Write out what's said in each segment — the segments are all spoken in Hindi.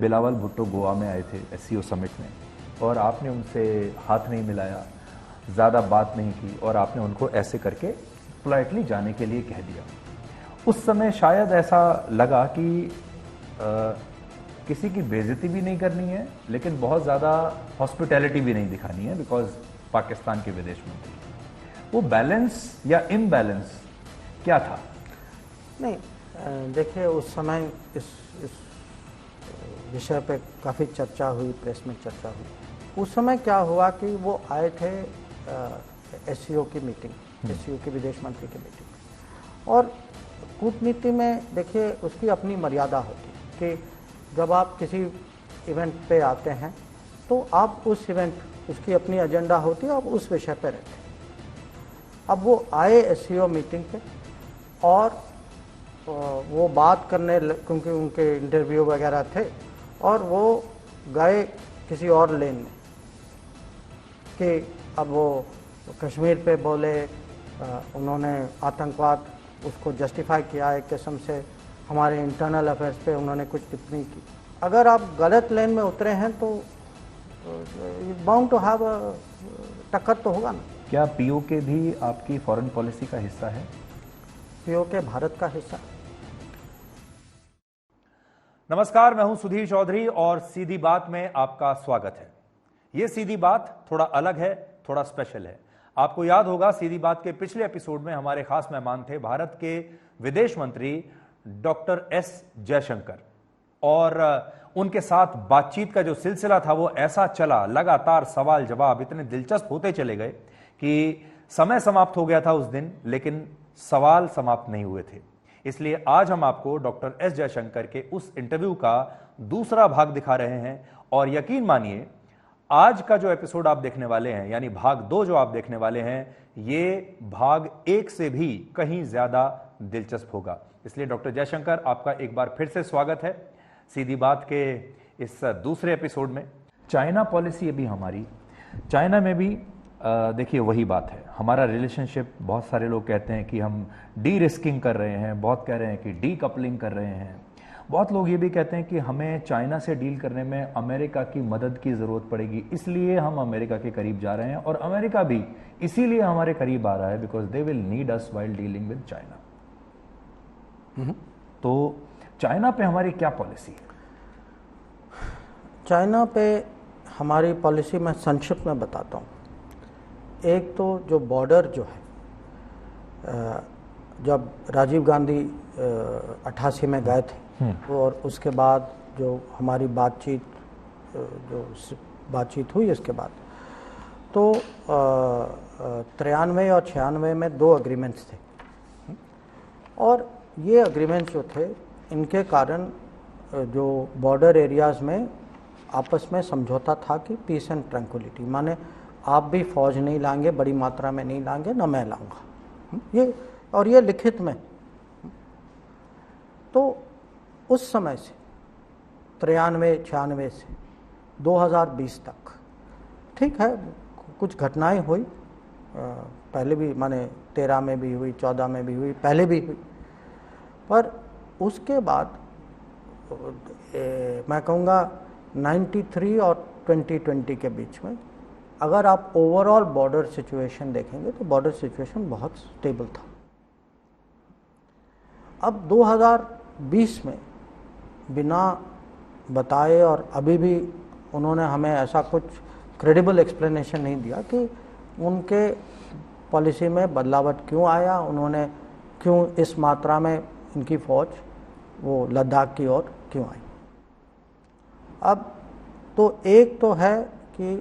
बिलावल भुट्टो गोवा में आए थे एससीओ समिट में, और आपने उनसे हाथ नहीं मिलाया, ज़्यादा बात नहीं की, और आपने उनको ऐसे करके पोलाइटली जाने के लिए कह दिया। उस समय शायद ऐसा लगा कि किसी की बेइज्जती भी नहीं करनी है, लेकिन बहुत ज़्यादा हॉस्पिटैलिटी भी नहीं दिखानी है, बिकॉज पाकिस्तान के विदेश मंत्री। वो बैलेंस या इम्बैलेंस क्या था? नहीं, देखिए उस समय इस विषय पे काफ़ी चर्चा हुई, प्रेस में चर्चा हुई। उस समय क्या हुआ कि वो आए थे एससीओ की मीटिंग, एससीओ के विदेश मंत्री की मीटिंग, और कूटनीति में देखिए उसकी अपनी मर्यादा होती कि जब आप किसी इवेंट पे आते हैं तो आप उस इवेंट, उसकी अपनी एजेंडा होती है, आप उस विषय पे रहते हैं। अब वो आए एससीओ मीटिंग पे और वो बात करने, क्योंकि उनके इंटरव्यू वगैरह थे, और वो गए किसी और लेन में कि अब वो कश्मीर पे बोले, उन्होंने आतंकवाद उसको जस्टिफाई किया एक किस्म से, हमारे इंटरनल अफेयर्स पे उन्होंने कुछ टिप्पणी की। अगर आप गलत लेन में उतरे हैं तो बाउंड टू हैव टक्कर तो होगा ना। क्या पीओके भी आपकी फॉरेन पॉलिसी का हिस्सा है? पीओके भारत का हिस्सा। नमस्कार, मैं हूं सुधीर चौधरी और सीधी बात में आपका स्वागत है। यह सीधी बात थोड़ा अलग है, थोड़ा स्पेशल है। आपको याद होगा सीधी बात के पिछले एपिसोड में हमारे खास मेहमान थे भारत के विदेश मंत्री डॉक्टर एस जयशंकर, और उनके साथ बातचीत का जो सिलसिला था वो ऐसा चला, लगातार सवाल जवाब इतने दिलचस्प होते चले गए कि समय समाप्त हो गया था उस दिन, लेकिन सवाल समाप्त नहीं हुए थे। इसलिए आज हम आपको डॉक्टर एस जयशंकर के उस इंटरव्यू का दूसरा भाग दिखा रहे हैं, और यकीन मानिए आज का जो एपिसोड आप देखने वाले हैं, यानी भाग 2 जो आप देखने वाले हैं, ये भाग 1 से भी कहीं ज्यादा दिलचस्प होगा। इसलिए डॉक्टर जयशंकर, आपका एक बार फिर से स्वागत है सीधी बात के इस दूसरे एपिसोड में। चाइना पॉलिसी अभी हमारी, चाइना में भी देखिए वही बात है, हमारा रिलेशनशिप, बहुत सारे लोग कहते हैं कि हम डी रिस्किंग कर रहे हैं, बहुत कह रहे हैं कि डी कपलिंग कर रहे हैं, बहुत लोग ये भी कहते हैं कि हमें चाइना से डील करने में अमेरिका की मदद की ज़रूरत पड़ेगी, इसलिए हम अमेरिका के करीब जा रहे हैं, और अमेरिका भी इसीलिए हमारे करीब आ रहा है because they will need us while dealing with China. तो चाइना पे हमारी क्या पॉलिसी है? चाइना पे हमारी पॉलिसी मैं संक्षिप्त में बताता हूँ। एक तो जो बॉर्डर जो है, जब राजीव गांधी 88 में गए थे, और उसके बाद जो हमारी बातचीत हुई उसके बाद, तो 93 और 96 में 2 एग्रीमेंट्स थे, और ये एग्रीमेंट्स जो थे इनके कारण जो बॉर्डर एरियाज़ में आपस में समझौता था कि पीस एंड ट्रैंक्विलिटी, माने आप भी फौज नहीं लाएंगे, बड़ी मात्रा में नहीं लाएंगे, ना मैं लाऊंगा, ये, और ये लिखित में। तो उस समय से 93-96 से 2020 तक, ठीक है, कुछ घटनाएं हुई, पहले भी, माने 13 में भी हुई, 14 में भी हुई, पहले भी हुई, पर उसके बाद मैं कहूँगा 93 और 2020 के बीच में अगर आप ओवरऑल बॉर्डर सिचुएशन देखेंगे तो बॉर्डर सिचुएशन बहुत स्टेबल था। अब 2020 में बिना बताए, और अभी भी उन्होंने हमें ऐसा कुछ क्रेडिबल एक्सप्लेनेशन नहीं दिया कि उनके पॉलिसी में बदलावट क्यों आया, उन्होंने क्यों इस मात्रा में इनकी फ़ौज वो लद्दाख की ओर क्यों आई। अब तो एक तो है कि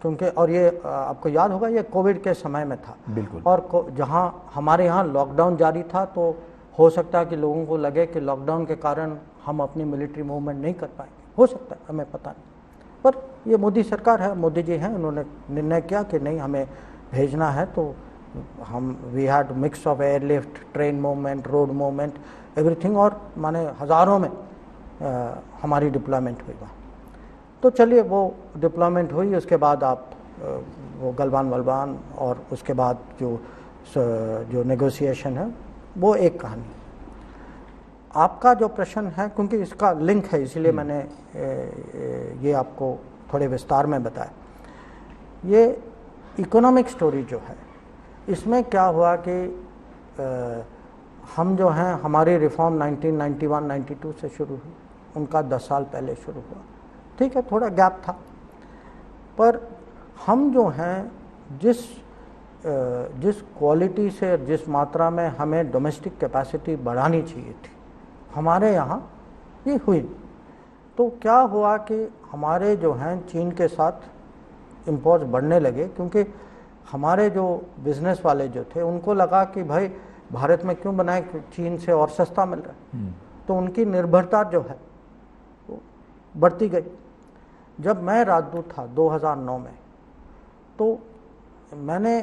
क्योंकि, और ये आपको याद होगा ये कोविड के समय में था, बिल्कुल, और जहाँ हमारे यहाँ लॉकडाउन जारी था, तो हो सकता है कि लोगों को लगे कि लॉकडाउन के कारण हम अपनी मिलिट्री मूवमेंट नहीं कर पाएंगे, हो सकता है, हमें पता नहीं। पर ये मोदी सरकार है, मोदी जी हैं, उन्होंने निर्णय किया कि नहीं, हमें भेजना है, तो हम we had mix of airlift, train movement, road movement, everything, और माने हज़ारों में हमारी डिप्लॉयमेंट हुई वहाँ। तो चलिए वो डिप्लॉयमेंट हुई, उसके बाद आप वो गलवान वलवान, और उसके बाद जो नेगोशिएशन है, वो एक कहानी। आपका जो प्रश्न है, क्योंकि इसका लिंक है इसलिए मैंने ये आपको थोड़े विस्तार में बताया। ये इकोनॉमिक स्टोरी जो है, इसमें क्या हुआ कि हम जो हैं, हमारी रिफॉर्म 1991-92 से शुरू हुई, उनका 10 साल पहले शुरू हुआ। ठीक है, थोड़ा गैप था, पर हम जो हैं जिस क्वालिटी से, जिस मात्रा में हमें डोमेस्टिक कैपेसिटी बढ़ानी चाहिए थी, हमारे यहाँ ये हुई। तो क्या हुआ कि हमारे जो हैं चीन के साथ इम्पोर्ट्स बढ़ने लगे, क्योंकि हमारे जो बिजनेस वाले जो थे उनको लगा कि भाई भारत में क्यों बनाए, चीन से और सस्ता मिल रहा है, तो उनकी निर्भरता जो है वो बढ़ती गई। जब मैं राजदूत था 2009 में, तो मैंने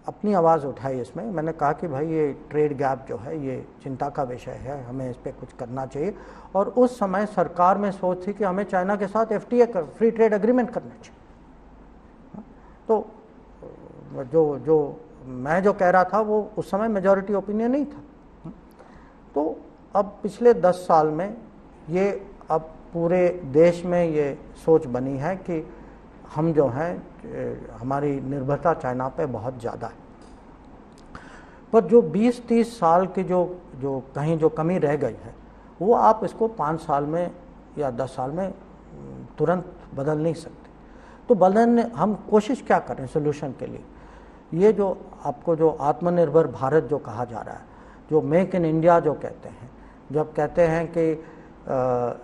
अपनी आवाज़ उठाई इसमें, मैंने कहा कि भाई ये ट्रेड गैप जो है ये चिंता का विषय है, हमें इस पर कुछ करना चाहिए। और उस समय सरकार में सोच थी कि हमें चाइना के साथ FTA फ्री ट्रेड एग्रीमेंट करना चाहिए। तो जो मैं जो कह रहा था वो उस समय मेजॉरिटी ओपिनियन नहीं था। तो अब पिछले 10 साल में ये अब पूरे देश में ये सोच बनी है कि हम जो हैं, हमारी निर्भरता चाइना पे बहुत ज़्यादा है। पर जो 20-30 साल की जो कहीं जो कमी रह गई है, वो आप इसको 5 साल में या 10 साल में तुरंत बदल नहीं सकते। तो बदलने हम कोशिश क्या करें सोल्यूशन के लिए? ये जो आपको जो आत्मनिर्भर भारत जो कहा जा रहा है, जो मेक इन इंडिया जो कहते हैं, जब कहते हैं कि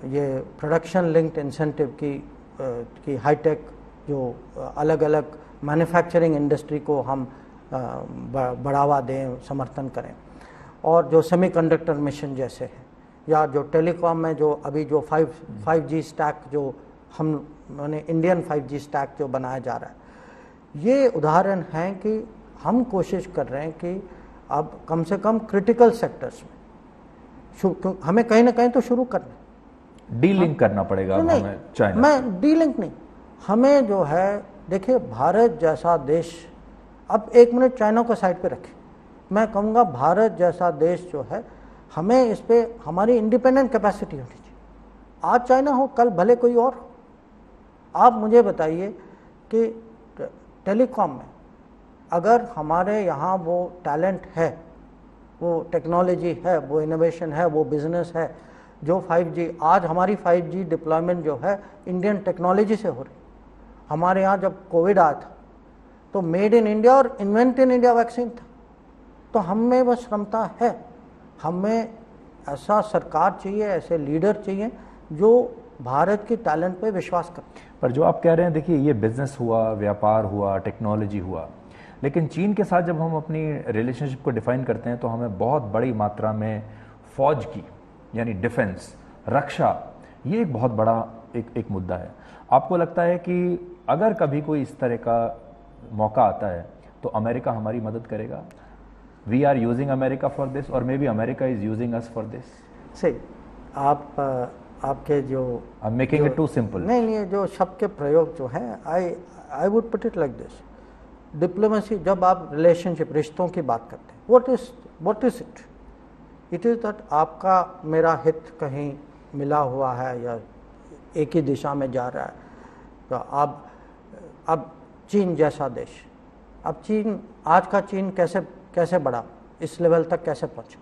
ये प्रोडक्शन लिंक्ड इंसेंटिव की हाईटेक जो अलग अलग मैन्युफैक्चरिंग इंडस्ट्री को हम बढ़ावा दें, समर्थन करें, और जो सेमीकंडक्टर मिशन जैसे हैं, या जो टेलीकॉम में जो अभी जो 5G स्टैक जो मैंने इंडियन 5G स्टैक जो बनाया जा रहा है, ये उदाहरण हैं कि हम कोशिश कर रहे हैं कि अब कम से कम क्रिटिकल सेक्टर्स में हमें कहीं ना कहीं तो शुरू करना है। डीलिंक करना पड़ेगा हमें चाइना। मैं डीलिंक नहीं, हमें जो है, देखिए भारत जैसा देश, अब 1 मिनट चाइना को साइड पे रखें, मैं कहूँगा भारत जैसा देश जो है, हमें इस पे हमारी इंडिपेंडेंट कैपेसिटी होनी चाहिए। आज चाइना हो, कल भले कोई और हो। आप मुझे बताइए कि टेलीकॉम में अगर हमारे यहाँ वो टैलेंट है, वो टेक्नोलॉजी है, वो इनोवेशन है, वो बिजनेस है, जो 5G, आज हमारी 5G डिप्लॉयमेंट जो है इंडियन टेक्नोलॉजी से हो रही। हमारे यहाँ जब कोविड आया था तो मेड इन इंडिया और इन्वेंट इन इंडिया वैक्सीन था। तो हम में वो क्षमता है, हमें ऐसा सरकार चाहिए, ऐसे लीडर चाहिए जो भारत की टैलेंट पे विश्वास करते हैं। पर जो आप कह रहे हैं, देखिए ये बिजनेस हुआ, व्यापार हुआ, टेक्नोलॉजी हुआ, लेकिन चीन के साथ जब हम अपनी रिलेशनशिप को डिफाइन करते हैं तो हमें बहुत बड़ी मात्रा में फौज की, यानी डिफेंस, रक्षा, ये एक बहुत बड़ा एक मुद्दा है। आपको लगता है कि अगर कभी कोई इस तरह का मौका आता है तो अमेरिका हमारी मदद करेगा? We are using America for this और maybe America is using us for this? सही, आपके जो मेकिंग इट टू सिंपल, नहीं, ये जो शब्द के प्रयोग जो है, I would put it like this, diplomacy, जब आप रिलेशनशिप, रिश्तों की बात करते हैं, what is it? It is that आपका मेरा हित कहीं मिला हुआ है या एक ही दिशा में जा रहा है। तो अब चीन जैसा देश, अब चीन, आज का चीन कैसे बढ़ा, इस लेवल तक कैसे पहुंचा?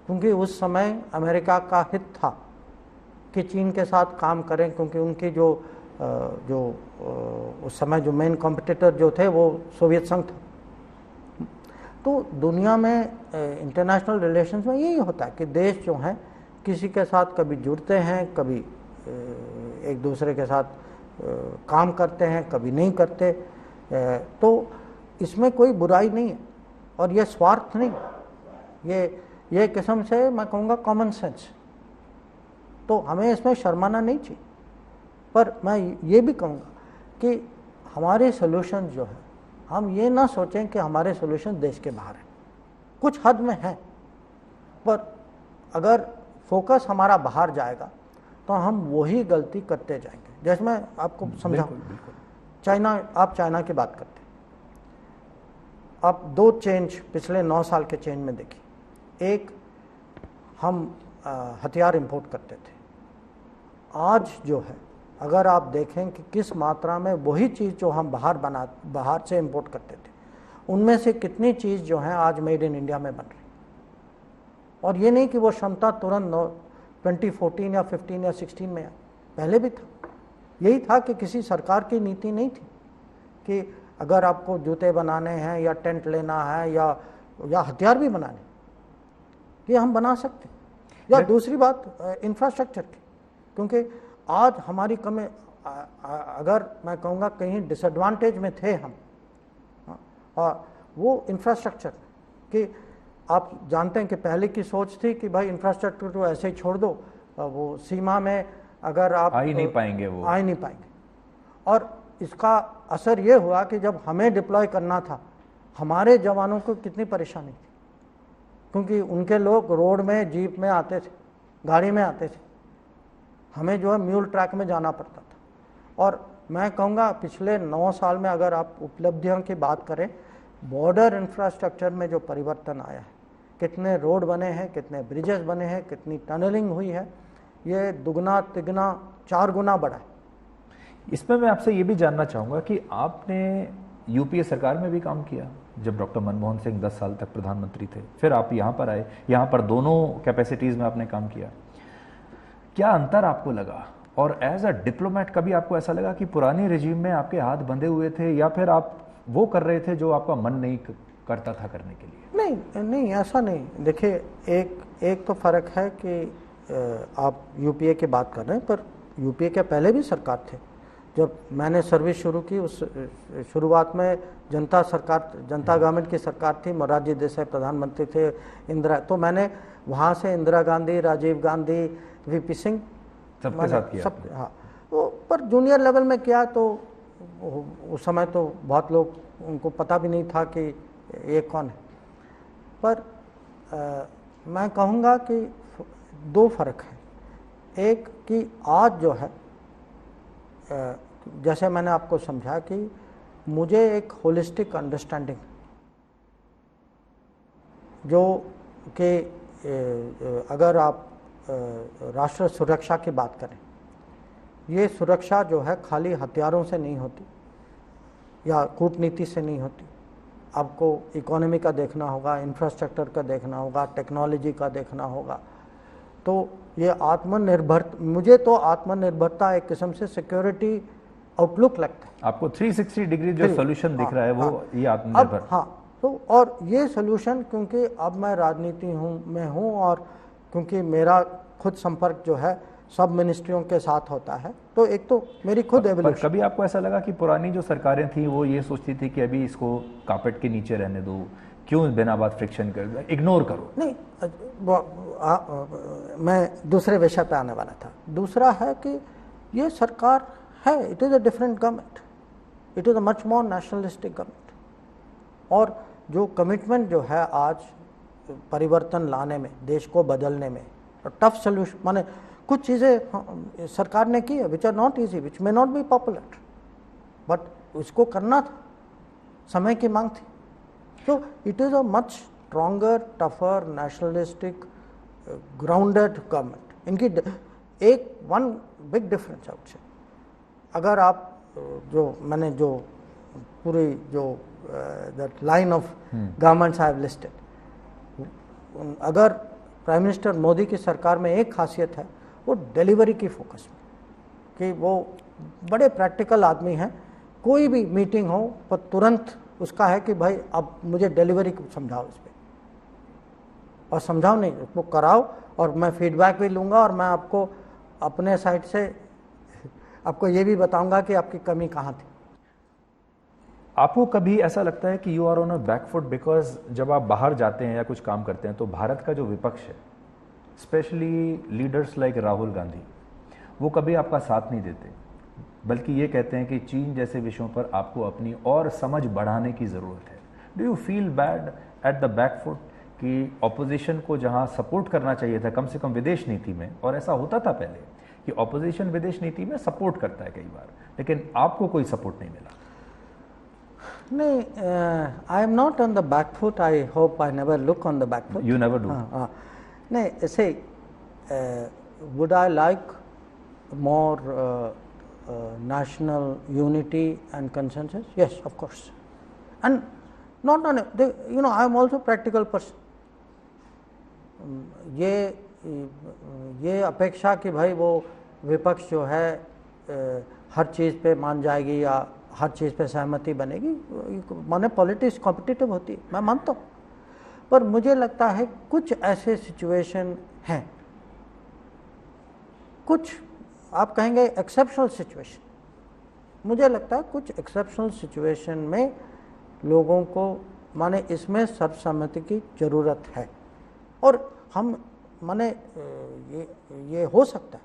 क्योंकि उस समय अमेरिका का हित था कि चीन के साथ काम करें, क्योंकि उनकी जो उस समय जो मेन कॉम्पिटिटर जो थे वो सोवियत संघ था। तो दुनिया में इंटरनेशनल रिलेशंस में यही होता है कि देश जो हैं किसी के साथ कभी जुड़ते हैं, कभी एक दूसरे के साथ काम करते हैं, कभी नहीं करते। तो इसमें कोई बुराई नहीं है और ये स्वार्थ नहीं, ये किस्म से मैं कहूँगा कॉमन सेंस। तो हमें इसमें शर्माना नहीं चाहिए। पर मैं ये भी कहूँगा कि हमारे सॉल्यूशन जो है, हम ये ना सोचें कि हमारे सॉल्यूशन देश के बाहर हैं, कुछ हद में है, पर अगर फोकस हमारा बाहर जाएगा तो हम वही गलती करते जाएंगे। जैसे मैं आपको समझाऊं, चाइना, आप चाइना की बात करते हैं, आप 2 चेंज पिछले 9 साल के चेंज में देखिए। एक, हम हथियार इंपोर्ट करते थे। आज जो है अगर आप देखें कि किस मात्रा में वही चीज़ जो हम बाहर से इंपोर्ट करते थे, उनमें से कितनी चीज़ जो है आज मेड इन इंडिया में बन रही। और ये नहीं कि वो क्षमता तुरंत 2014 या 15 या 16 में, पहले भी था। यही था कि किसी सरकार की नीति नहीं थी कि अगर आपको जूते बनाने हैं या टेंट लेना है या हथियार भी बनाने, ये हम बना सकते। या दूसरी बात इंफ्रास्ट्रक्चर की, क्योंकि आज हमारी कमी, अगर मैं कहूँगा कहीं डिसएडवांटेज में थे हम, और वो इंफ्रास्ट्रक्चर कि आप जानते हैं कि पहले की सोच थी कि भाई इंफ्रास्ट्रक्चर तो ऐसे ही छोड़ दो, वो सीमा में अगर आप आ ही नहीं पाएंगे, वो आ ही नहीं पाएंगे। और इसका असर ये हुआ कि जब हमें डिप्लॉय करना था, हमारे जवानों को कितनी परेशानी थी, क्योंकि उनके लोग रोड में जीप में आते थे, गाड़ी में आते थे, हमें जो है म्यूल ट्रैक में जाना पड़ता था। और मैं कहूँगा पिछले 9 साल में अगर आप उपलब्धियों की बात करें, बॉर्डर इंफ्रास्ट्रक्चर में जो परिवर्तन आया है, कितने रोड बने हैं, कितने ब्रिजेस बने हैं, कितनी टनलिंग हुई है, ये दुगना तिगना 4 गुना बढ़ा है। इसमें मैं आपसे ये भी जानना चाहूँगा कि आपने यूपीए सरकार में भी काम किया जब डॉक्टर मनमोहन सिंह 10 साल तक प्रधानमंत्री थे, फिर आप यहाँ पर आए, यहाँ पर दोनों कैपेसिटीज़ में आपने काम किया। क्या अंतर आपको लगा? और एज अ डिप्लोमेट कभी आपको ऐसा लगा कि पुरानी रिजीम में आपके हाथ बंधे हुए थे, या फिर आप वो कर रहे थे जो आपका मन नहीं करता था करने के लिए? नहीं, ऐसा नहीं। देखिए, एक तो फ़र्क है कि आप यूपीए की बात कर रहे हैं, पर यूपीए के पहले भी सरकार थे। जब मैंने सर्विस शुरू की, उस शुरुआत में जनता गवर्नमेंट की सरकार थी, मोरारजी देसाई प्रधानमंत्री थे, तो मैंने वहाँ से इंदिरा गांधी, राजीव गांधी, वीपी सिंह सबके साथ किया। हाँ, पर जूनियर लेवल में किया। तो उस समय तो बहुत लोग, उनको पता भी नहीं था कि ये कौन है। पर मैं कहूँगा कि 2 फर्क है। एक कि आज जो है, जैसे मैंने आपको समझा कि मुझे एक होलिस्टिक अंडरस्टैंडिंग, जो कि अगर आप राष्ट्र सुरक्षा की बात करें, ये सुरक्षा जो है खाली हथियारों से नहीं होती या कूटनीति से नहीं होती। आपको इकोनॉमी का देखना होगा, इंफ्रास्ट्रक्चर का देखना होगा, टेक्नोलॉजी का देखना होगा। तो ये मुझे तो आत्मनिर्भरता एक किस्म से सिक्योरिटी आउटलुक लगता है। आपको 360 डिग्री जो सोल्यूशन दिख रहा है वो ये आत्मनिर्भर। हाँ, तो और ये सोल्यूशन, क्योंकि अब मैं राजनीति में हूँ और क्योंकि मेरा खुद संपर्क जो है सब मिनिस्ट्रियों के साथ होता है, तो एक तो मेरी खुद एवोल्यूशन। कभी आपको ऐसा लगा कि पुरानी जो सरकारें थी वो ये सोचती थी कि अभी इसको कार्पेट के नीचे रहने दो, क्यों बिना बात फ्रिक्शन कर, इग्नोर करो? नहीं, मैं दूसरे विषय पे आने वाला था। दूसरा है कि ये सरकार है, it is a different government, it is a much more nationalistic government. और जो कमिटमेंट जो है आज परिवर्तन लाने में, देश को बदलने में, टफ सोल्यूशन, माने कुछ चीज़ें सरकार ने की है which are not easy, which may not be popular, but उसको करना था, समय की मांग थी। तो it is a much stronger, tougher, nationalistic, grounded government. इनकी एक वन बिग डिफरेंस आउट से, अगर आप मैंने जो पूरी that line of governments I have listed, अगर प्राइम मिनिस्टर मोदी की सरकार में एक खासियत है, वो डिलीवरी की फोकस में, कि वो बड़े प्रैक्टिकल आदमी हैं। कोई भी मीटिंग हो पर तुरंत उसका है कि भाई अब मुझे डिलीवरी समझाओ इस पर, और समझाओ नहीं, उसको कराओ, और मैं फीडबैक भी लूँगा, और मैं आपको अपने साइड से आपको ये भी बताऊंगा कि आपकी कमी कहाँ थी। आपको कभी ऐसा लगता है कि you are on a backfoot because जब आप बाहर जाते हैं या कुछ काम करते हैं तो भारत का जो विपक्ष है, specially leaders like Rahul Gandhi, वो कभी आपका साथ नहीं देते, बल्कि ये कहते हैं कि चीन जैसे विषयों पर आपको अपनी और समझ बढ़ाने की ज़रूरत है? Do you feel bad at the backfoot कि ऑपोजिशन को जहां सपोर्ट करना चाहिए था, कम से कम विदेश नीति में, और ऐसा होता था पहले कि ऑपोजिशन विदेश नीति में सपोर्ट करता है कई बार, लेकिन आपको कोई सपोर्ट नहीं मिला? नहीं, I am not on the backfoot, I hope I never look on the backfoot. You never do? नहीं, ऐसे would I like more national unity and consensus? Yes, of course. And not on I am also practical person. ये अपेक्षा कि भाई वो विपक्ष जो है हर चीज़ पे मान जाएगी या हर चीज़ पे सहमति बनेगी, माने पॉलिटिक्स कॉम्पिटिटिव होती है, मैं मानता हूँ। पर मुझे लगता है कुछ ऐसे सिचुएशन हैं, कुछ आप कहेंगे एक्सेप्शनल सिचुएशन, मुझे लगता है कुछ एक्सेप्शनल सिचुएशन में लोगों को माने इसमें सर्वसम्मति की ज़रूरत है। और हम माने ये हो सकता है,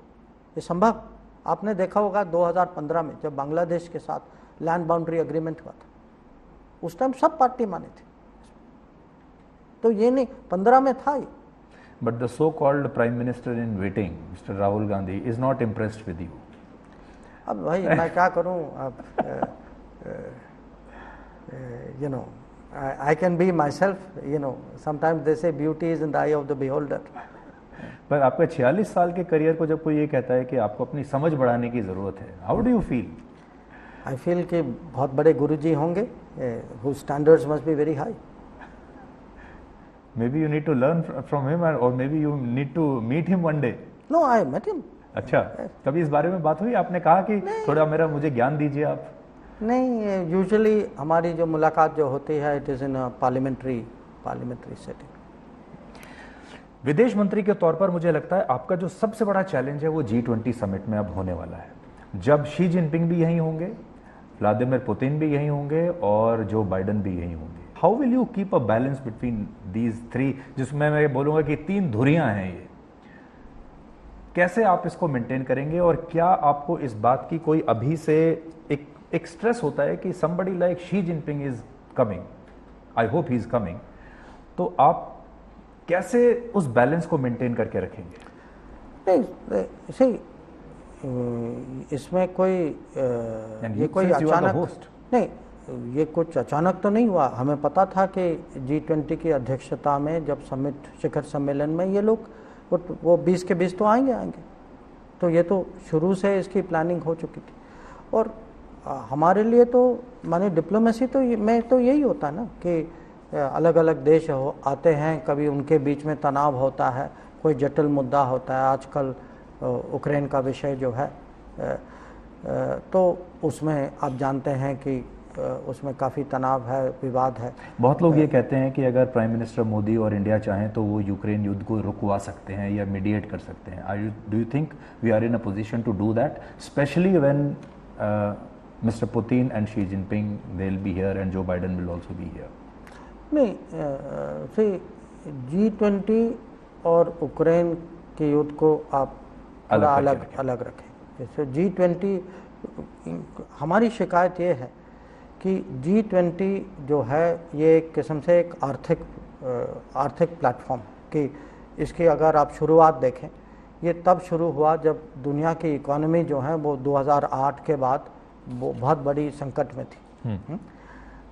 ये संभव। आपने देखा होगा 2015 में जब बांग्लादेश के साथ लैंड बाउंड्री एग्रीमेंट हुआ था, उस टाइम सब पार्टी माने थे, तो ये नहीं 15 में था ये। But the so-called Prime Minister in waiting, Mr. Rahul Gandhi, is not impressed with you. अब भाई मैं क्या करूं, अब I can be myself, sometimes they say beauty is in the eye of the beholder. पर आपके 46 साल के करियर को जब कोई ये कहता है कि आपको अपनी समझ बढ़ाने की ज़रूरत है, how do you feel? I feel कि बहुत बड़े गुरुजी होंगे, whose standards must be very high. Maybe you need to learn from him or maybe you need to meet him one day. No, I met him. अच्छा, कभी इस बारे में बात हुई? आपने कहा कि थोड़ा मुझे ज्ञान दीजिए आप? नहीं, यूजुअली हमारी जो मुलाकात जो होती है it is in parliamentary setting. विदेश मंत्री के तौर पर मुझे लगता है आपका जो सबसे बड़ा चैलेंज है वो G20 समिट में अब होने वाला है, जब शी जिनपिंग भी यहीं होंगे, व्लादिमीर पुतिन भी यहीं होंगे और जो बाइडन भी यहीं होंगे। How will you keep a balance between these three, जिसमें मैं बोलूँगा कि 3 धुरियाँ हैं, ये कैसे आप इसको मेंटेन करेंगे? और क्या आपको इस बात की कोई अभी से एक स्ट्रेस होता है कि somebody like Xi Jinping is coming, I hope he is coming, तो आप कैसे उस बैलेंस को मेंटेन करके रखेंगे? नहीं, सही, इसमें कोई ये कोई अचानक नहीं, ये कुछ अचानक तो नहीं हुआ। हमें पता था कि G20 की अध्यक्षता में जब समिट शिखर सम्मेलन में ये लोग वो 20 के 20 तो आएंगे, तो ये तो शुरू से इसकी प्लानिंग हो चुकी थी। और हमारे लिए तो माने डिप्लोमेसी तो में तो यही होता है ना कि अलग अलग देश आते हैं, कभी उनके बीच में तनाव होता है, कोई जटिल मुद्दा होता है। आजकल यूक्रेन का विषय जो है तो उसमें आप जानते हैं कि उसमें काफ़ी तनाव है, विवाद है। बहुत लोग ये कहते हैं कि अगर प्राइम मिनिस्टर मोदी और इंडिया चाहें तो वो यूक्रेन युद्ध को रुकवा सकते हैं या मीडिएट कर सकते हैं। Do you think we are in a position to do that, especially when mister Putin and Xi Jinping they will be here and Joe Biden will also be here? नहीं, G20 और यूक्रेन के युद्ध को आप अलग रखें। जैसे G20, हमारी शिकायत ये है कि G20 जो है ये एक किस्म से एक आर्थिक प्लेटफॉर्म कि इसकी अगर आप शुरुआत देखें, ये तब शुरू हुआ जब दुनिया की इकोनॉमी जो है वो 2008 के बाद वो बहुत बड़ी संकट में थी।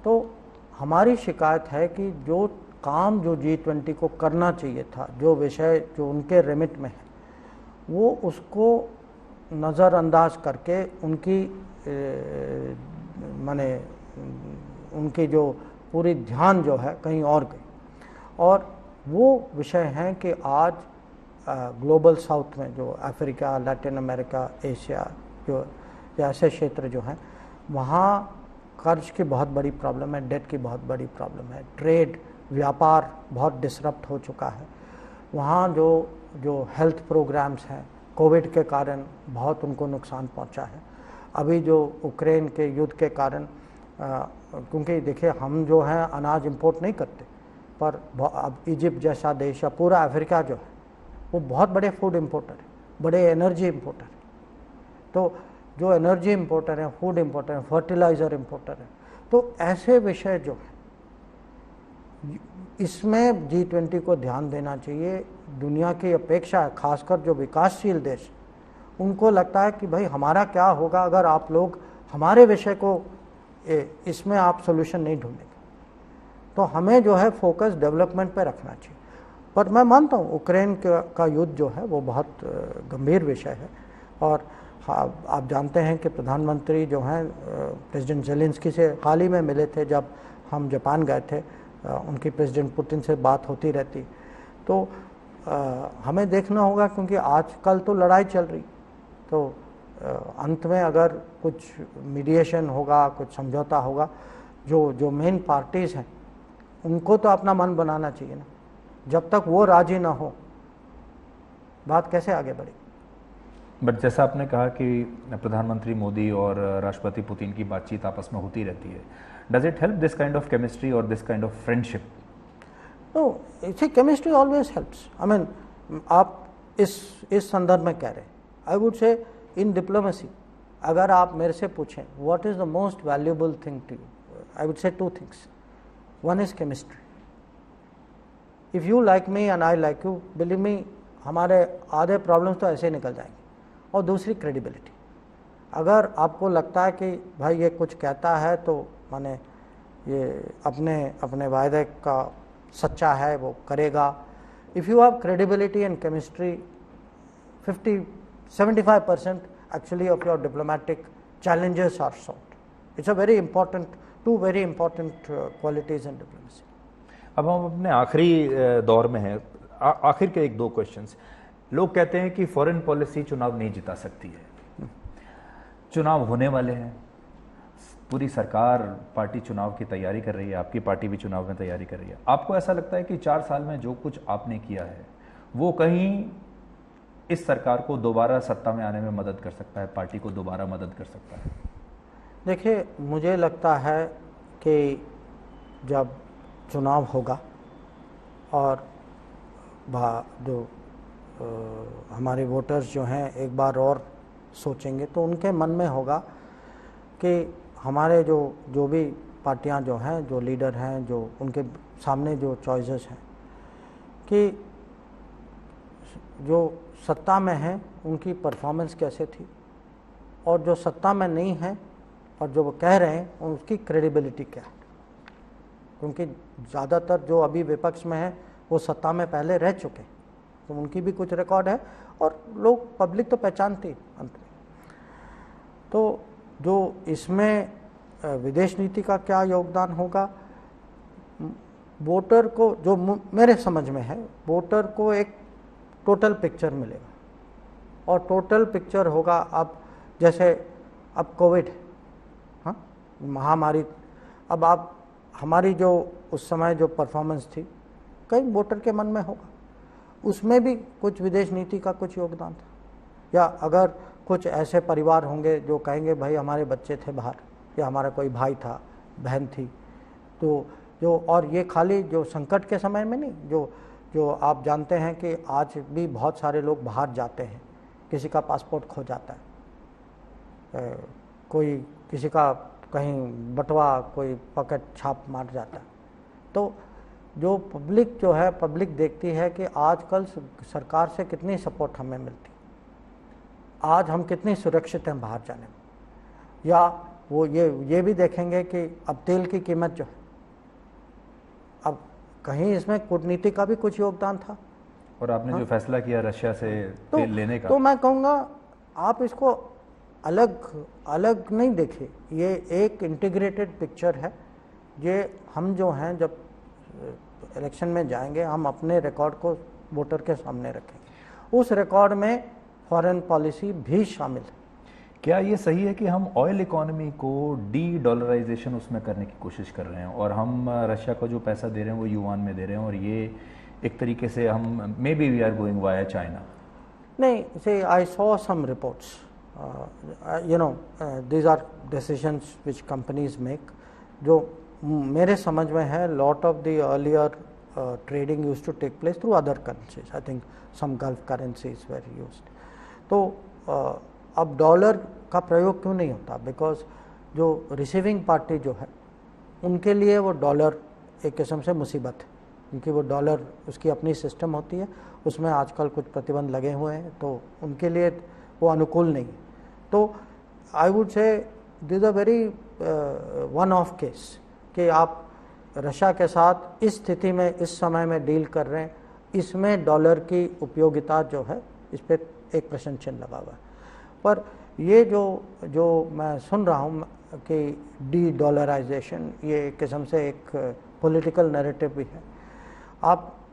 तो हमारी शिकायत है कि जो काम जो G20 को करना चाहिए था, जो विषय जो उनके रेमिट में है, वो उसको नज़रअंदाज करके उनकी जो पूरी ध्यान जो है कहीं और गई। और वो विषय हैं कि आज ग्लोबल साउथ में जो अफ्रीका, लैटिन अमेरिका, एशिया, जो ऐसे क्षेत्र जो हैं, वहाँ कर्ज की बहुत बड़ी प्रॉब्लम है, डेट की बहुत बड़ी प्रॉब्लम है, ट्रेड व्यापार बहुत डिसरप्ट हो चुका है। वहाँ जो हेल्थ प्रोग्राम्स हैं कोविड के कारण बहुत उनको नुकसान पहुँचा है। अभी जो यूक्रेन के युद्ध के कारण, क्योंकि देखिए हम जो है अनाज इंपोर्ट नहीं करते, पर अब इजिप्ट जैसा देश या पूरा अफ्रीका जो है वो बहुत बड़े फूड इंपोर्टर है, बड़े एनर्जी इंपोर्टर है। तो जो एनर्जी इंपोर्टर हैं, फूड इंपोर्टर हैं, फर्टिलाइज़र इंपोर्टर हैं, तो ऐसे विषय जो है इसमें G20 को ध्यान देना चाहिए। दुनिया की अपेक्षा है, खासकर जो विकासशील देश, उनको लगता है कि भाई हमारा क्या होगा अगर आप लोग हमारे विषय को इसमें आप सोल्यूशन नहीं ढूंढेंगे। तो हमें जो है फोकस डेवलपमेंट पे रखना चाहिए। पर मैं मानता हूँ यूक्रेन का युद्ध जो है वो बहुत गंभीर विषय है। और हाँ, आप जानते हैं कि प्रधानमंत्री जो हैं प्रेसिडेंट जेलेंस्की से हाल ही में मिले थे जब हम जापान गए थे। उनकी प्रेसिडेंट पुतिन से बात होती रहती। तो हमें देखना होगा, क्योंकि आजकल तो लड़ाई चल रही, तो अंत में अगर कुछ मीडिएशन होगा, कुछ समझौता होगा, जो मेन पार्टीज़ हैं उनको तो अपना मन बनाना चाहिए ना। जब तक वो राजी ना हो, बात कैसे आगे बढ़ेगी? बट जैसा आपने कहा कि प्रधानमंत्री मोदी और राष्ट्रपति पुतिन की बातचीत आपस में होती रहती है, does it help this kind of chemistry और this kind of friendship? No, इसी chemistry always helps. I mean, आप इस संदर्भ में कह रहे हैं, आई वुड से इन डिप्लोमेसी अगर आप मेरे से पूछें what is the most valuable thing to you, I would say two things. One is chemistry. If you like me and I like you, believe me, हमारे आधे प्रॉब्लम्स तो ऐसे ही निकल जाएंगे। और दूसरी क्रेडिबिलिटी। अगर आपको लगता है कि भाई ये कुछ कहता है तो माने ये अपने वायदे का सच्चा है, वो करेगा। If you have credibility and chemistry, 75% actually of your diplomatic challenges are solved. It's a very important, two very important qualities in diplomacy. अब हम अपने आखिरी दौर में हैं। आखिर के एक दो क्वेश्चंस। लोग कहते हैं कि फॉरेन पॉलिसी चुनाव नहीं जिता सकती है। चुनाव होने वाले हैं, पूरी सरकार, पार्टी चुनाव की तैयारी कर रही है, आपकी पार्टी भी चुनाव में तैयारी कर रही है। आपको ऐसा लगता है कि 4 साल में जो कुछ आपने किया है वो कहीं इस सरकार को दोबारा सत्ता में आने में मदद कर सकता है, पार्टी को दोबारा मदद कर सकता है? देखिए, मुझे लगता है कि जब चुनाव होगा और जो हमारे वोटर्स जो हैं एक बार और सोचेंगे, तो उनके मन में होगा कि हमारे जो भी पार्टियां जो हैं, जो लीडर हैं, जो उनके सामने जो चॉइसेस हैं, कि जो सत्ता में हैं उनकी परफॉर्मेंस कैसे थी, और जो सत्ता में नहीं है और जो वो कह रहे हैं उसकी क्रेडिबिलिटी क्या है। क्योंकि ज़्यादातर जो अभी विपक्ष में है वो सत्ता में पहले रह चुके हैं, तो उनकी भी कुछ रिकॉर्ड है और लोग, पब्लिक तो पहचानती अंत में। तो जो इसमें विदेश नीति का क्या योगदान होगा, वोटर को, जो मेरे समझ में है, वोटर को एक टोटल पिक्चर मिलेगा। और टोटल पिक्चर होगा, अब जैसे अब कोविड है, हाँ, महामारी, अब आप हमारी जो उस समय जो परफॉर्मेंस थी, कई वोटर के मन में होगा, उसमें भी कुछ विदेश नीति का कुछ योगदान था। या अगर कुछ ऐसे परिवार होंगे जो कहेंगे भाई हमारे बच्चे थे बाहर, या हमारा कोई भाई था, बहन थी, तो जो, और ये खाली जो संकट के समय में नहीं, जो आप जानते हैं कि आज भी बहुत सारे लोग बाहर जाते हैं, किसी का पासपोर्ट खो जाता है, कोई किसी का कहीं बटवा, कोई पॉकेट छाप मार जाता है। तो जो पब्लिक जो है, पब्लिक देखती है कि आजकल सरकार से कितनी सपोर्ट हमें मिलती, आज हम कितनी सुरक्षित हैं बाहर जाने में। या वो ये भी देखेंगे कि अब तेल की कीमत जो है, अब कहीं इसमें कूटनीति का भी कुछ योगदान था। और आपने जो फैसला किया रशिया से तेल लेने का, तो मैं कहूँगा आप इसको अलग नहीं देखिए, ये एक इंटीग्रेटेड पिक्चर है। ये हम जो हैं जब इलेक्शन में जाएंगे, हम अपने रिकॉर्ड को वोटर के सामने रखेंगे, उस रिकॉर्ड में फॉरेन पॉलिसी भी शामिल है। क्या ये सही है कि हम ऑयल इकोनॉमी को डी-डॉलराइजेशन उसमें करने की कोशिश कर रहे हैं, और हम रशिया को जो पैसा दे रहे हैं वो युआन में दे रहे हैं, और ये एक तरीके से हम maybe we are going via China? नहीं, say I saw some reports, you know, these are decisions which companies make, जो मेरे समझ में है lot of the earlier trading used to take place through other currencies, I think some Gulf currencies were used. तो अब डॉलर का प्रयोग क्यों नहीं होता, बिकॉज जो रिसीविंग पार्टी जो है उनके लिए वो डॉलर एक किस्म से मुसीबत है, क्योंकि वो डॉलर, उसकी अपनी सिस्टम होती है, उसमें आजकल कुछ प्रतिबंध लगे हुए हैं, तो उनके लिए वो अनुकूल नहीं है। तो आई वुड से this a very one of case कि आप रशिया के साथ इस स्थिति में, इस समय में डील कर रहे हैं, इसमें डॉलर की उपयोगिता जो है इस पर एक प्रश्न चिन्ह लगा हुआ है। पर ये जो मैं सुन रहा हूँ कि डी डॉलराइजेशन, ये किस्म से एक पॉलिटिकल नैरेटिव भी है।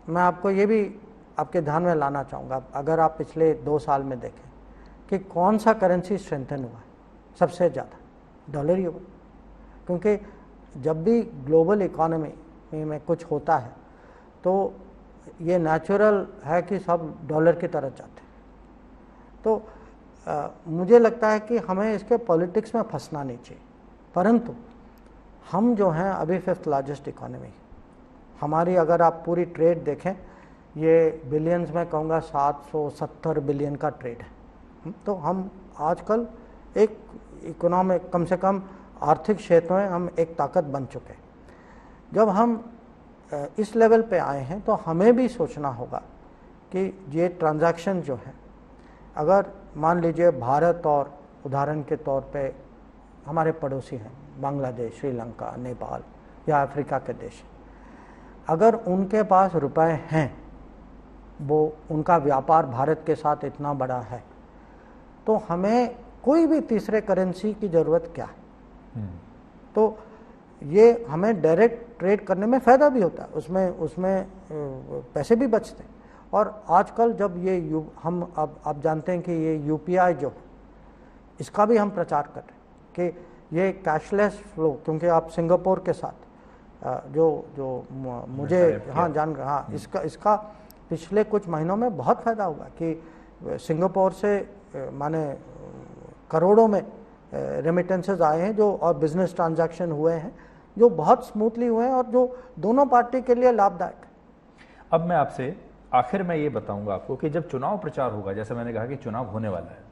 मैं आपको ये भी आपके ध्यान में लाना चाहूँगा, अगर आप पिछले 2 साल में देखें कि कौन सा करेंसी स्ट्रेंथन हुआ है सबसे ज़्यादा, डॉलर ही हुआ। क्योंकि जब भी ग्लोबल इकोनॉमी में कुछ होता है तो ये नेचुरल है कि सब डॉलर की तरफ जाते हैं। तो मुझे लगता है कि हमें इसके पॉलिटिक्स में फंसना नहीं चाहिए, परंतु हम जो हैं अभी 5th लार्जेस्ट इकोनॉमी, हमारी अगर आप पूरी ट्रेड देखें, ये बिलियंस में कहूँगा 770 बिलियन का ट्रेड है। तो हम आजकल एक इकोनॉमिक, कम से कम आर्थिक क्षेत्र में हम एक ताकत बन चुके हैं। जब हम इस लेवल पे आए हैं तो हमें भी सोचना होगा कि ये ट्रांजैक्शन जो है, अगर मान लीजिए भारत और उदाहरण के तौर पे हमारे पड़ोसी हैं बांग्लादेश, श्रीलंका, नेपाल या अफ्रीका के देश, अगर उनके पास रुपए हैं, वो उनका व्यापार भारत के साथ इतना बड़ा है, तो हमें कोई भी तीसरे करेंसी की ज़रूरत क्या है। तो ये हमें डायरेक्ट ट्रेड करने में फ़ायदा भी होता है, उसमें पैसे भी बचते हैं। और आजकल जब ये हम अब जानते हैं कि ये यूपीआई जो है, इसका भी हम प्रचार कर रहे हैं कि ये कैशलेस फ्लो, क्योंकि आप सिंगापुर के साथ जो मुझे इसका पिछले कुछ महीनों में बहुत फ़ायदा हुआ कि सिंगापुर से माने करोड़ों में रेमिटेंसेस आए हैं जो, और बिजनेस ट्रांजैक्शन हुए हैं जो बहुत स्मूथली हुए हैं और जो दोनों पार्टी के लिए लाभदायक है। अब मैं आपसे आखिर में ये बताऊंगा आपको कि जब चुनाव प्रचार होगा, जैसे मैंने कहा कि चुनाव होने वाला है,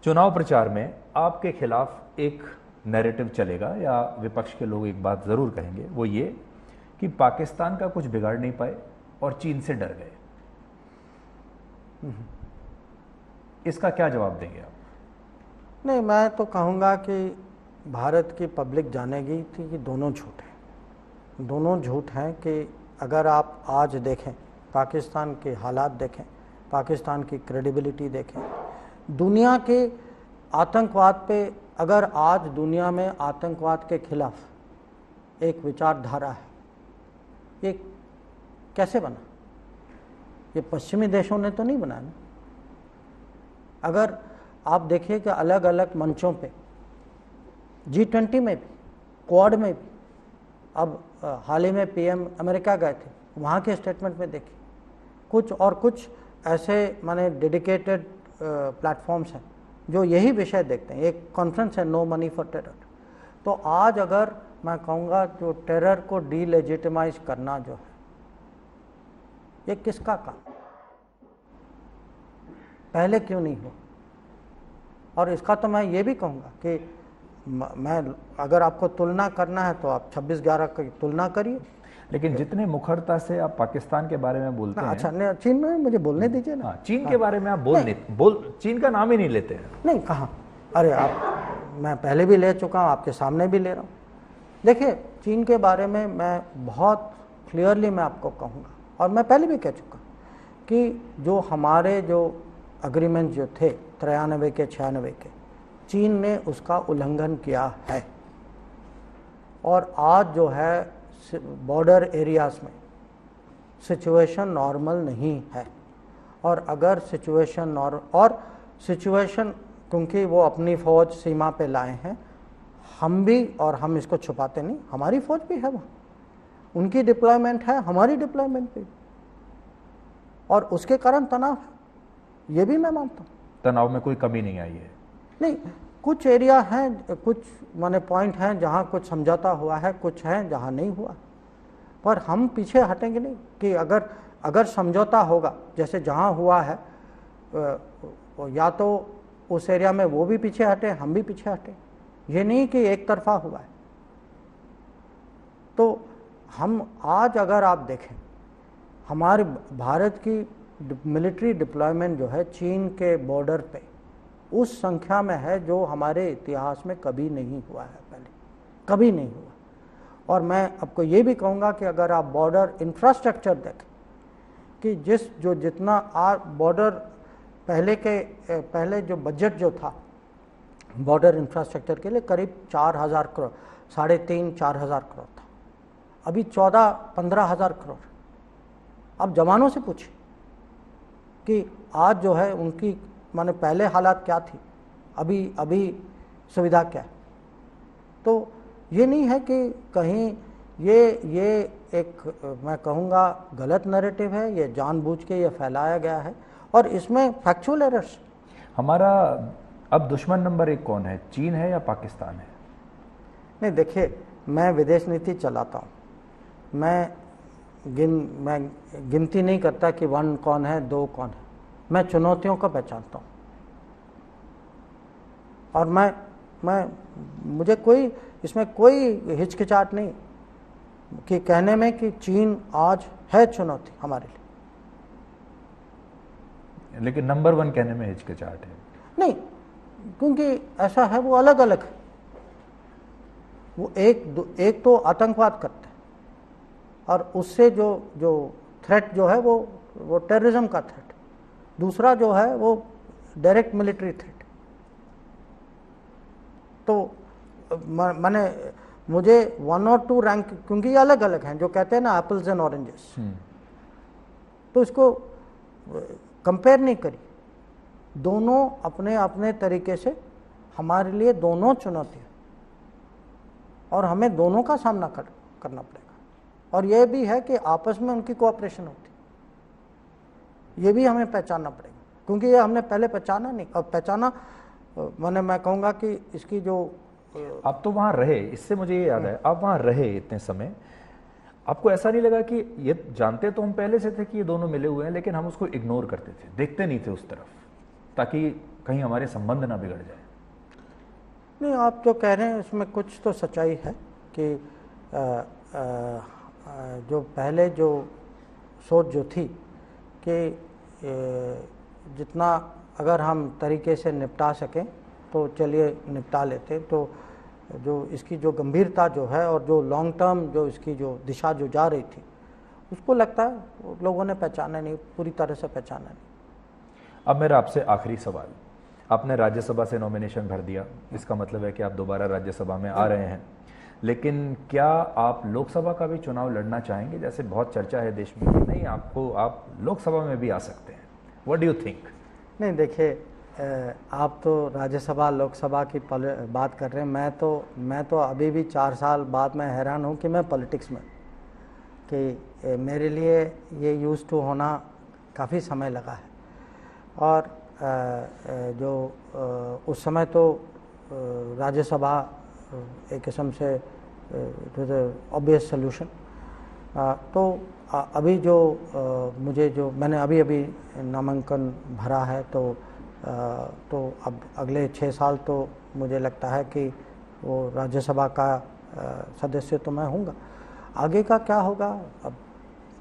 चुनाव प्रचार में आपके खिलाफ एक नैरेटिव चलेगा या विपक्ष के लोग एक बात जरूर कहेंगे, वो ये कि पाकिस्तान का कुछ बिगाड़ नहीं पाए और चीन से डर गए। इसका क्या जवाब देंगे आप? नहीं, मैं तो कहूँगा कि भारत की पब्लिक जानेगी थी कि दोनों झूठ हैं। दोनों झूठ हैं कि अगर आप आज देखें, पाकिस्तान के हालात देखें, पाकिस्तान की क्रेडिबिलिटी देखें, दुनिया के आतंकवाद पे, अगर आज दुनिया में आतंकवाद के खिलाफ एक विचारधारा है, ये कैसे बना? ये पश्चिमी देशों ने तो नहीं बनाया ना। अगर आप देखिए कि अलग अलग मंचों पे, G20 में भी, क्वाड में भी, अब हाल ही में पीएम अमेरिका गए थे, वहाँ के स्टेटमेंट में देखिए, कुछ ऐसे माने डेडिकेटेड प्लेटफॉर्म्स हैं जो यही विषय देखते हैं। एक कॉन्फ्रेंस है नो मनी फॉर टेरर। तो आज अगर मैं कहूँगा जो टेरर को डीलेजिटिमाइज करना जो है, ये किसका काम, पहले क्यों नहीं हुआ? और इसका तो मैं ये भी कहूँगा कि मैं, अगर आपको तुलना करना है तो आप 26/11 की तुलना करिए। लेकिन जितने मुखरता से आप पाकिस्तान के बारे में बोलते हैं, अच्छा नहीं, चीन में मुझे बोलने दीजिए ना। चीन के बारे में आप चीन का नाम ही नहीं लेते हैं। नहीं, कहाँ, अरे मैं पहले भी ले चुका हूँ, आपके सामने भी ले रहा हूँ। देखिए, चीन के बारे में मैं बहुत क्लियरली मैं आपको कहूँगा, और मैं पहले भी कह चुका कि जो हमारे जो अग्रीमेंट जो थे 93 के 96 के, चीन ने उसका उल्लंघन किया है। और आज जो है बॉर्डर एरियाज में सिचुएशन नॉर्मल नहीं है। और अगर सिचुएशन क्योंकि वो अपनी फ़ौज सीमा पे लाए हैं, हम भी, और हम इसको छुपाते नहीं, हमारी फ़ौज भी है वहाँ, उनकी डिप्लॉयमेंट है, हमारी डिप्लॉयमेंट भी, और उसके कारण तनाव है, ये भी मैं मानता हूँ। तनाव में कोई कमी नहीं आई है? नहीं, कुछ एरिया हैं, कुछ माने पॉइंट हैं जहाँ कुछ समझौता हुआ है, कुछ हैं जहाँ नहीं हुआ, पर हम पीछे हटेंगे नहीं कि अगर समझौता होगा, जैसे जहाँ हुआ है, या तो उस एरिया में वो भी पीछे हटे, हम भी पीछे हटे, ये नहीं कि एक तरफा हुआ है। तो हम आज अगर आप देखें, हमारे भारत की मिलिट्री डिप्लॉयमेंट जो है चीन के बॉर्डर पे उस संख्या में है जो हमारे इतिहास में कभी नहीं हुआ है, पहले कभी नहीं हुआ। और मैं आपको ये भी कहूँगा कि अगर आप बॉर्डर इंफ्रास्ट्रक्चर देखें, कि जितना बॉर्डर पहले जो बजट जो था बॉर्डर इंफ्रास्ट्रक्चर के लिए करीब 4,000 करोड़, 3,500-4,000 करोड़ था, अभी 14-15,000 करोड़। अब जवानों से पूछिए कि आज जो है उनकी माने पहले हालात क्या थी, अभी सुविधा क्या है। तो ये नहीं है कि कहीं ये एक मैं कहूँगा गलत नैरेटिव है, ये जानबूझ के ये फैलाया गया है और इसमें फैक्चुअल एरर्स। हमारा अब दुश्मन नंबर 1 कौन है, चीन है या पाकिस्तान है? नहीं देखिए, मैं विदेश नीति चलाता हूँ, मैं गिनती नहीं करता कि 1 कौन है 2 कौन है, मैं चुनौतियों को पहचानता हूँ। और मुझे इसमें कोई हिचकिचाहट नहीं कि कहने में कि चीन आज है चुनौती हमारे लिए। लेकिन नंबर 1 कहने में हिचकिचाहट है? नहीं, क्योंकि ऐसा है, वो अलग अलग है। वो एक तो आतंकवाद करते हैं और उससे जो थ्रेट जो है वो टेररिज्म का थ्रेट, दूसरा जो है वो डायरेक्ट मिलिट्री थ्रेट। तो माने मुझे 1 और 2 रैंक, क्योंकि ये अलग अलग हैं, जो कहते हैं ना एप्पल्स एंड ऑरेंजेस, तो इसको कंपेयर नहीं करिए। दोनों अपने अपने तरीके से हमारे लिए दोनों चुनौती है और हमें दोनों का सामना करना पड़ेगा। और यह भी है कि आपस में उनकी कोऑपरेशन होती, ये भी हमें पहचानना पड़ेगा, क्योंकि ये हमने पहले पहचाना नहीं। और पहचाना मैं कहूँगा कि इसकी जो आप तो वहाँ रहे, इससे मुझे ये याद है, आप वहाँ रहे इतने समय, आपको ऐसा नहीं लगा कि ये जानते तो हम पहले से थे कि ये दोनों मिले हुए हैं, लेकिन हम उसको इग्नोर करते थे, देखते नहीं थे उस तरफ, ताकि कहीं हमारे संबंध ना बिगड़ जाए? नहीं, आप जो कह रहे हैं इसमें कुछ तो सच्चाई है कि जो पहले जो सोच जो थी कि जितना अगर हम तरीके से निपटा सकें तो चलिए निपटा लेते, तो जो इसकी जो गंभीरता जो है और जो लॉन्ग टर्म जो इसकी जो दिशा जो जा रही थी, उसको लगता है लोगों ने पहचाना नहीं, पूरी तरह से पहचाना नहीं। अब मेरा आपसे आखिरी सवाल, आपने राज्यसभा से नॉमिनेशन भर दिया, इसका मतलब है कि आप दोबारा राज्यसभा में आ रहे हैं, लेकिन क्या आप लोकसभा का भी चुनाव लड़ना चाहेंगे? जैसे बहुत चर्चा है देश में कि नहीं, आप लोकसभा में भी आ सकते हैं, व्हाट डू यू थिंक? नहीं देखिए, आप तो राज्यसभा लोकसभा की बात कर रहे हैं, मैं तो अभी भी 4 साल बाद मैं हैरान हूँ कि मैं पॉलिटिक्स में, कि मेरे लिए ये यूज़ टू होना काफ़ी समय लगा है। और जो उस समय तो राज्यसभा एक किस्म से ऑब्वियस सोल्यूशन, तो अभी जो मैंने अभी नामांकन भरा है, तो अब अगले 6 साल तो मुझे लगता है कि वो राज्यसभा का सदस्य तो मैं हूँगा। आगे का क्या होगा अब?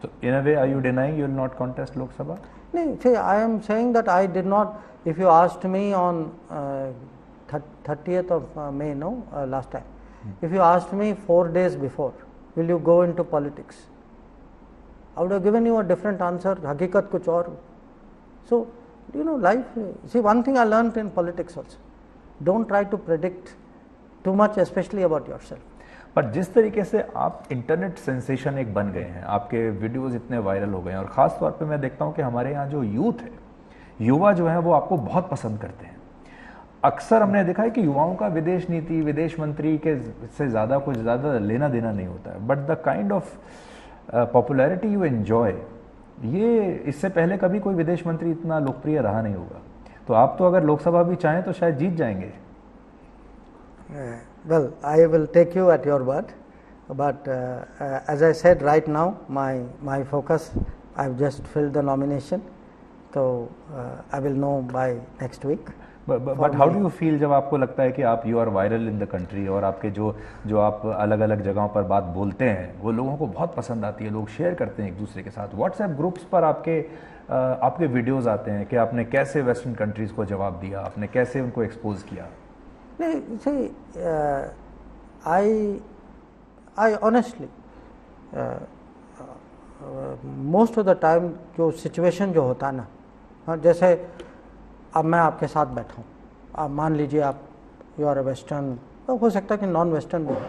तो in a way are you denying you will not contest Lok Sabha? नहीं, see, I am saying that I did not. If you asked me on 30th of May, no, last time, if you asked me 4 days before, will you go into politics? I would have given you a different answer. हकीकत कुछ और। So, you know, life. See, one thing I learned in politics also: don't try to predict too much, especially about yourself. पर जिस तरीके से आप इंटरनेट सेंसेशन एक बन गए हैं, आपके वीडियोस इतने वायरल हो गए हैं, और ख़ास तौर पे मैं देखता हूं कि हमारे यहाँ जो यूथ है, युवा जो है वो आपको बहुत पसंद करते हैं। अक्सर हमने देखा है कि युवाओं का विदेश नीति, विदेश मंत्री के से कुछ ज़्यादा लेना देना नहीं होता है, but the kind of popularity you enjoy, ये इससे पहले कभी कोई विदेश मंत्री इतना लोकप्रिय रहा नहीं होगा। तो आप तो अगर लोकसभा भी चाहें तो शायद जीत जाएंगे। Well, I will take you at your word, but as I said, right now my focus, I've just filled the nomination, so I will know by next week. But how do you feel जब आपको लगता है कि आप you are viral in the country और आपके जो आप अलग अलग जगहों पर बात बोलते हैं वो लोगों को बहुत पसंद आती है, लोग शेयर करते हैं एक दूसरे के साथ, व्हाट्सएप ग्रुप्स पर आपके वीडियोस आते हैं कि आपने कैसे वेस्टर्न कंट्रीज़ को जवाब दिया, आपने कैसे उनको एक्सपोज किया? नहीं, see, I honestly, most of the time जो सिचुएशन जो होता है ना, हाँ, जैसे अब मैं आपके साथ बैठा हूँ, आप मान लीजिए आप यू आर ए वेस्टर्न, तो हो सकता है कि नॉन वेस्टर्न भी हो।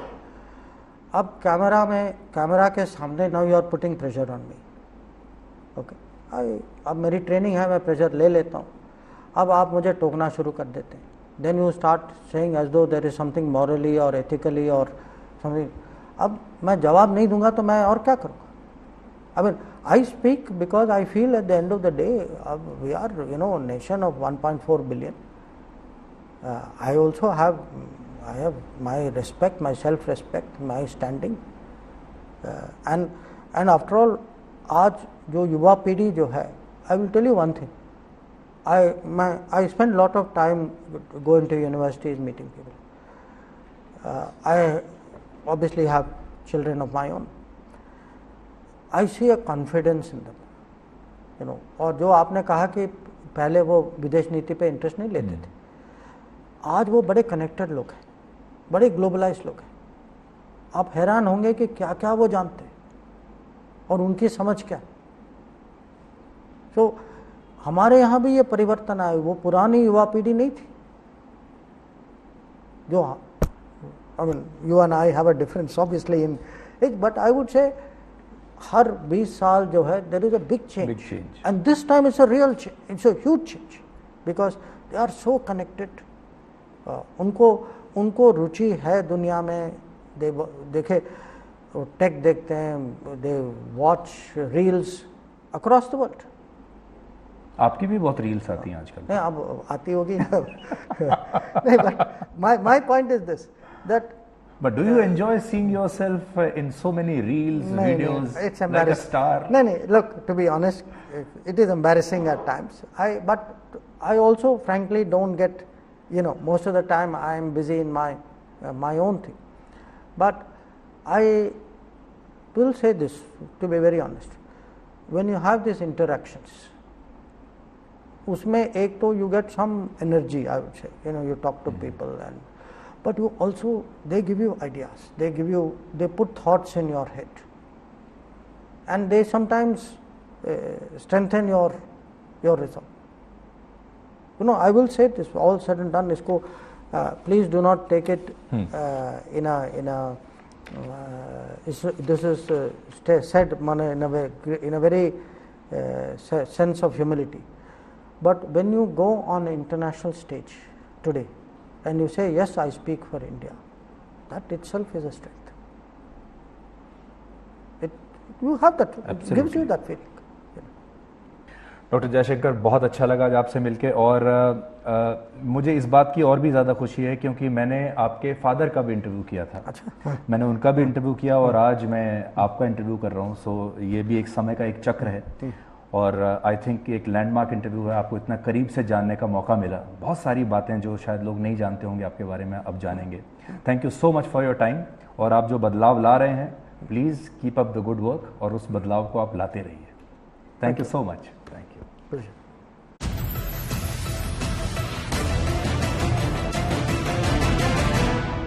अब कैमरा के सामने now you are putting pressure on me, okay, अब मेरी ट्रेनिंग है, मैं प्रेशर ले लेता हूँ। अब आप मुझे टोकना शुरू कर देते हैं, then you start saying as though there is something morally or ethically or something. अब मैं जवाब नहीं दूंगा तो मैं और क्या करूँगा? I mean, I speak because I feel at the end of the day, we are, you know, a nation of 1.4 billion. I also have my respect, my self-respect, my standing. And after all, आज जो युवा पीढ़ी जो है, I will tell you one thing. I spend lot of time going to universities, meeting people. I obviously have children of my own. I see a confidence in them, you know. और जो आपने कहा कि पहले वो विदेश नीति पे इंटरेस्ट नहीं लेते थे, आज वो बड़े कनेक्टेड लोग हैं, बड़े ग्लोबलाइज्ड लोग हैं। आप हैरान होंगे कि क्या क्या वो जानते हैं और उनकी समझ क्या। तो हमारे यहाँ भी ये परिवर्तन आया, वो पुरानी युवा पीढ़ी नहीं थी जो, I mean, you and I have a difference obviously in age, but I would say हर 20 साल जो है there is a big change, and this time it's a real change, it's a huge change because they are so connected. उनको रुचि है दुनिया में, देखे टेक देखते हैं, they watch reels across the world. आपकी भी बहुत रील्स आती हैं आजकल। नहीं, अब आती होगी नहीं, but my point is this that But do you enjoy seeing yourself in so many reels, videos, it's like a star? No, look, to be honest, it is embarrassing at times. But I also, frankly, don't get, you know, most of the time I am busy in my own thing. But I will say this, to be very honest, when you have these interactions, उसमें एक तो you get some energy, I would say, you know, you talk to people and. But you also, they give you ideas, they put thoughts in your head, and they sometimes strengthen your resolve. You know, I will say this, all said and done, isko please do not take it in a this is said in a very sense of humility. But when you go on an international stage today, and you say, yes, I speak for India, that itself is a strength. You have that, it gives you that feeling. Doctor Jaishankar, बहुत अच्छा लगा आज आपसे मिलके, और मुझे इस बात की और भी ज़्यादा खुशी है क्योंकि मैंने आपके फादर का भी इंटरव्यू किया था। अच्छा। मैंने उनका भी इंटरव्यू किया और आज मैं आपका इंटरव्यू कर रहा हूँ। सो ये भी एक समय का एक चक्र है और आई थिंक एक लैंडमार्क इंटरव्यू है। आपको इतना करीब से जानने का मौका मिला, बहुत सारी बातें जो शायद लोग नहीं जानते होंगे आपके बारे में अब जानेंगे। Thank you so much for your time, और आप जो बदलाव ला रहे हैं, please keep up the good work और उस बदलाव को आप लाते रहिए। Thank you so much. Thank you.